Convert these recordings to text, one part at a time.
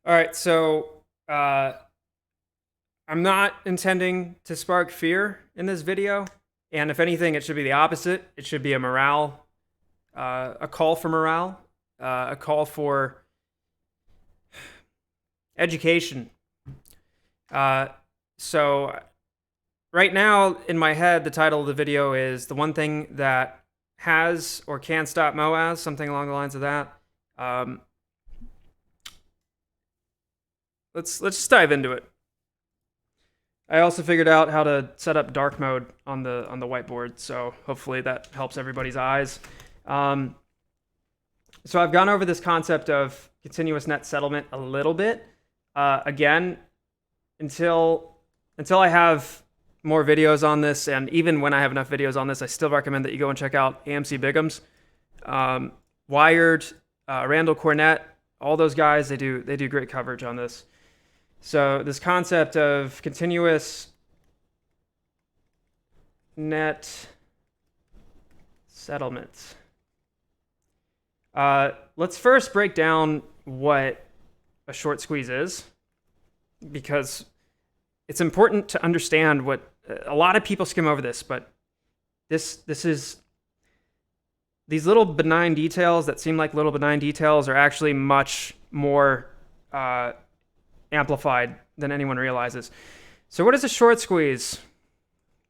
All right, so I'm not intending to spark fear in this video, and if anything, it should be the opposite. It should be a call for morale, a call for education. So right now, in my head, the title of the video is "The One Thing That Has or Can Stop MOAS," something along the lines of that. Let's just dive into it. I also figured out how to set up dark mode on the whiteboard, so hopefully that helps everybody's eyes. So I've gone over this concept of continuous net settlement a little bit. Again, until I have more videos on this, and even when I have enough videos on this, I still recommend that you go and check out AMC Bigham's, Wired, Randall Cornett, all those guys. They do great coverage on this. So this concept of continuous net settlement. Let's first break down what a short squeeze is, because it's important to understand what a lot of people skim over this, but this is these little benign details that seem like little benign details are actually much more amplified than anyone realizes. So what is a short squeeze?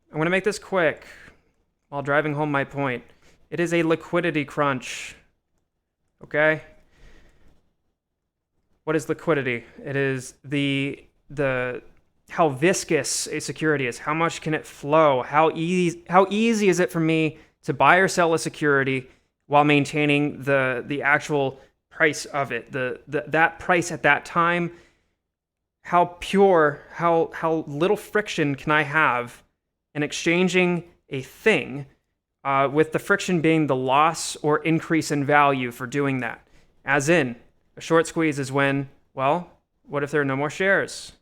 I'm going to make this quick while driving home my point. It is a liquidity crunch. Okay? What is liquidity? It is the how viscous a security is. How much can it flow? How easy is it for me to buy or sell a security while maintaining the actual price of it? That price at that time. How pure, how little friction can I have in exchanging a thing, with the friction being the loss or increase in value for doing that? As in, a short squeeze is when, well, what if there are no more shares?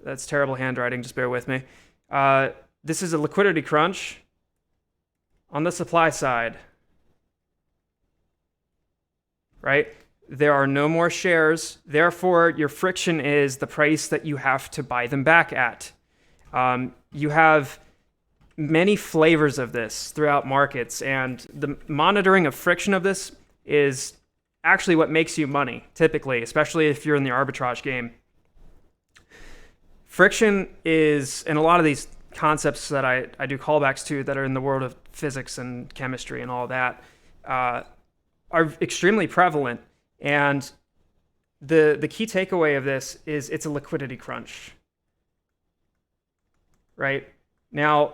That's terrible handwriting, just bear with me. This is a liquidity crunch on the supply side, right? There are no more shares, therefore your friction is the price that you have to buy them back at. You have many flavors of this throughout markets, and the monitoring of friction of this is actually what makes you money, typically, especially if you're in the arbitrage game. Friction is, in a lot of these concepts that I do callbacks to that are in the world of physics and chemistry and all that, are extremely prevalent. And the key takeaway of this is it's a liquidity crunch, right? Now,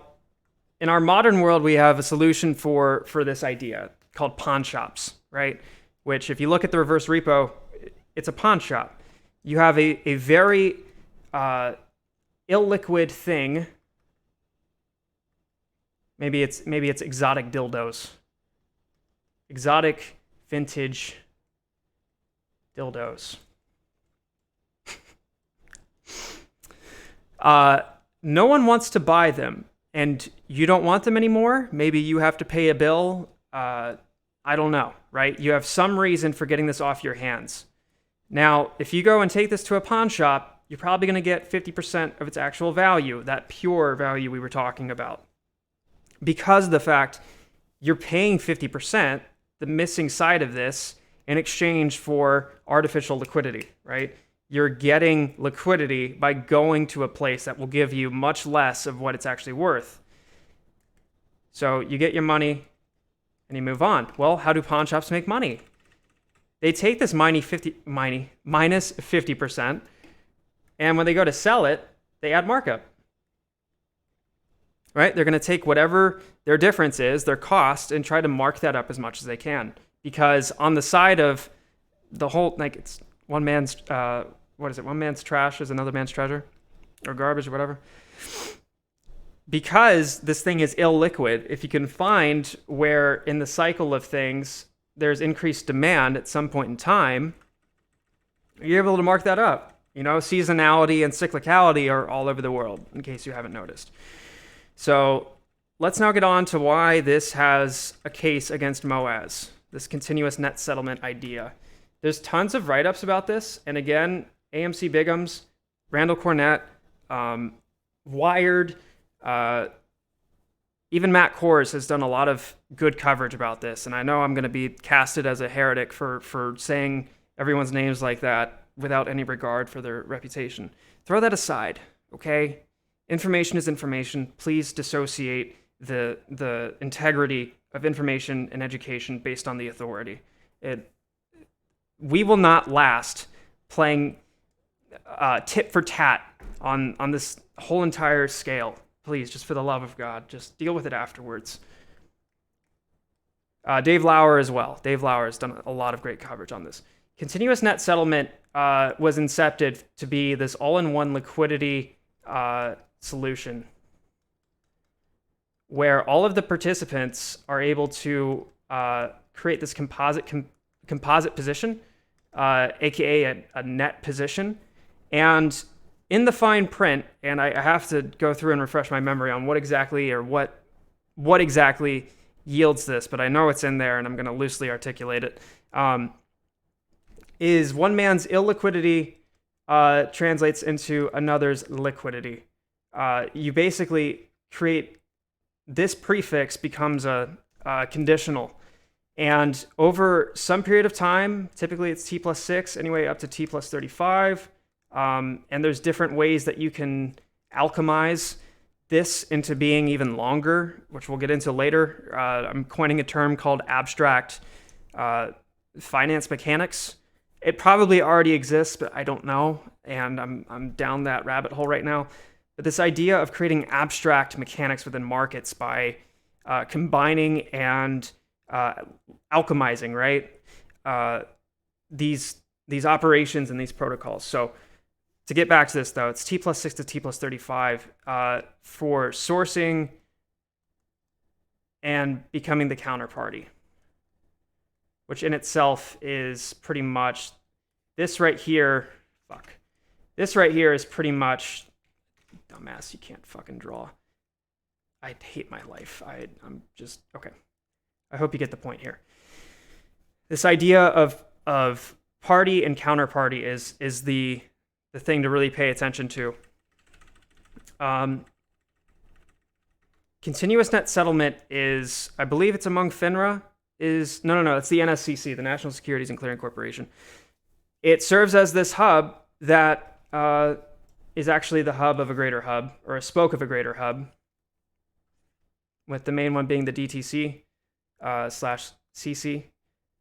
in our modern world, we have a solution for this idea called pawn shops, right? Which, if you look at the reverse repo, it's a pawn shop. You have a very illiquid thing. Maybe it's exotic dildos, exotic vintage dildos. No one wants to buy them, and you don't want them anymore. Maybe you have to pay a bill. I don't know, right? You have some reason for getting this off your hands. Now, if you go and take this to a pawn shop, you're probably going to get 50% of its actual value, that pure value we were talking about. Because of the fact you're paying 50%, the missing side of this, in exchange for artificial liquidity, right? You're getting liquidity by going to a place that will give you much less of what it's actually worth. So you get your money and you move on. Well, how do pawn shops make money? They take this minus 50%, and when they go to sell it, they add markup. Right? They're going to take whatever their difference is, their cost, and try to mark that up as much as they can. Because on the side of the whole, like, it's one man's, one man's trash is another man's treasure, or garbage, or whatever. Because this thing is illiquid, if you can find where in the cycle of things there's increased demand at some point in time, you're able to mark that up. You know, seasonality and cyclicality are all over the world, in case you haven't noticed. So let's now get on to why this has a case against MOAS, this continuous net settlement idea. There's tons of write-ups about this. And again, AMC Bigums, Randall Cornett, Wired, even Matt Kors has done a lot of good coverage about this. And I know I'm going to be casted as a heretic for saying everyone's names like that without any regard for their reputation. Throw that aside, okay? Information is information. Please dissociate the integrity of information and education based on the authority. We will not last playing tit for tat on this whole entire scale. Please, just for the love of God, just deal with it afterwards. Dave Lauer as well. Dave Lauer has done a lot of great coverage on this. Continuous net settlement was incepted to be this all-in-one liquidity solution where all of the participants are able to create this composite position, aka a net position. And in the fine print, and I have to go through and refresh my memory on what exactly yields this, but I know it's in there and I'm going to loosely articulate it, is one man's illiquidity translates into another's liquidity. You basically create this prefix becomes a conditional. And over some period of time, typically it's t plus 6, anyway, up to t plus 35. And there's different ways that you can alchemize this into being even longer, which we'll get into later. I'm coining a term called abstract finance mechanics. It probably already exists, but I don't know. And I'm down that rabbit hole right now. But this idea of creating abstract mechanics within markets by combining and alchemizing, right? These operations and these protocols. So to get back to this, though, it's t plus 6 to t plus 35 for sourcing and becoming the counterparty, which in itself is pretty much this right here. This right here is pretty much, dumbass, you can't fucking draw. I hate my life. I'm just, okay. I hope you get the point here. This idea of party and counterparty is the thing to really pay attention to. Continuous net settlement is, I believe it's among FINRA, it's the NSCC, the National Securities and Clearing Corporation. It serves as this hub that is actually the hub of a greater hub, or a spoke of a greater hub, with the main one being the DTC slash CC.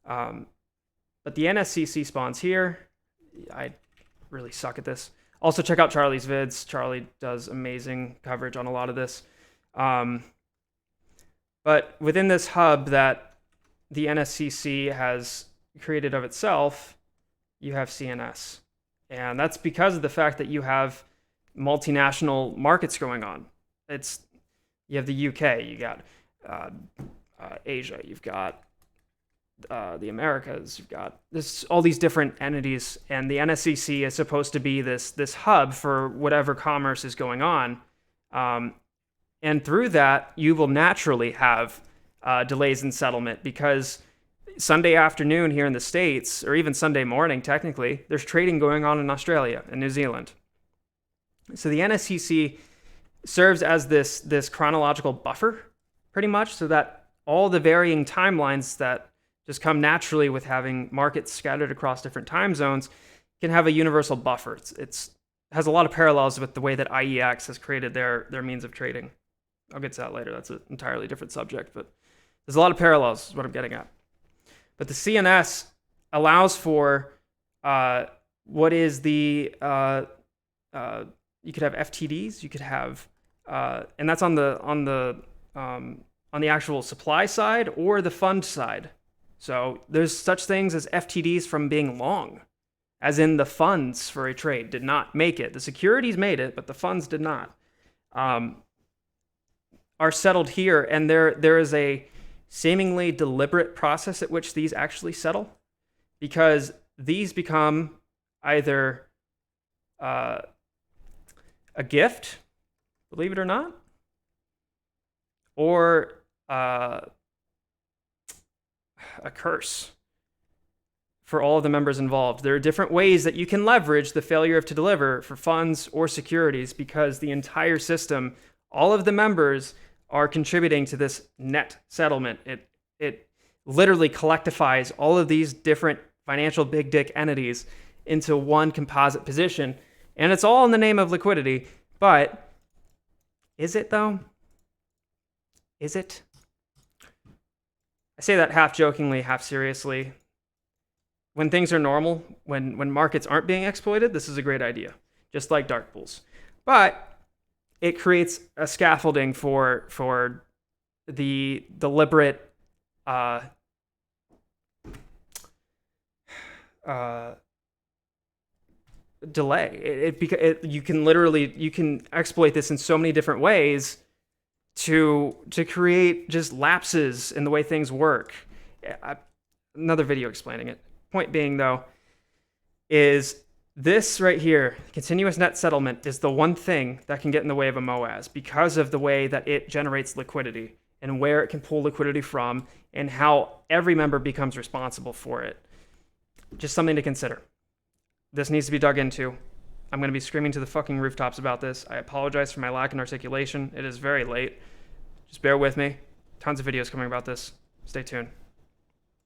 But the NSCC spawns here. I really suck at this. Also, check out Charlie's vids. Charlie does amazing coverage on a lot of this. But within this hub that the NSCC has created of itself, you have CNS. And that's because of the fact that you have multinational markets going on. You have the UK, you got Asia, you've got the Americas, you've got all these different entities, and the NSCC is supposed to be this hub for whatever commerce is going on. And through that, you will naturally have delays in settlement because Sunday afternoon here in the States, or even Sunday morning, technically, there's trading going on in Australia and New Zealand. So the NSCC serves as this chronological buffer, pretty much, so that all the varying timelines that just come naturally with having markets scattered across different time zones can have a universal buffer. It has a lot of parallels with the way that IEX has created their means of trading. I'll get to that later. That's an entirely different subject, but there's a lot of parallels, is what I'm getting at. But the CNS allows for what is you could have FTDs, you could have, and that's on the actual supply side or the fund side. So there's such things as FTDs from being long, as in the funds for a trade did not make it. The securities made it, but the funds did not. Are settled here, and there is a seemingly deliberate process at which these actually settle, because these become either a gift, believe it or not, or a curse for all of the members involved. There are different ways that you can leverage the failure to deliver for funds or securities because the entire system, all of the members are contributing to this net settlement. It literally collectivifies all of these different financial big dick entities into one composite position. And it's all in the name of liquidity. But is it though? Is it? I say that half jokingly, half seriously. When things are normal, when markets aren't being exploited, this is a great idea, just like dark pools. But it creates a scaffolding for the deliberate delay. You can exploit this in so many different ways to create just lapses in the way things work. Another video explaining it. Point being, though, is this right here, continuous net settlement, is the one thing that can get in the way of a MOAS because of the way that it generates liquidity and where it can pull liquidity from and how every member becomes responsible for it. Just something to consider. This needs to be dug into. I'm going to be screaming to the fucking rooftops about this. I apologize for my lack in articulation. It is very late. Just bear with me. Tons of videos coming about this. Stay tuned.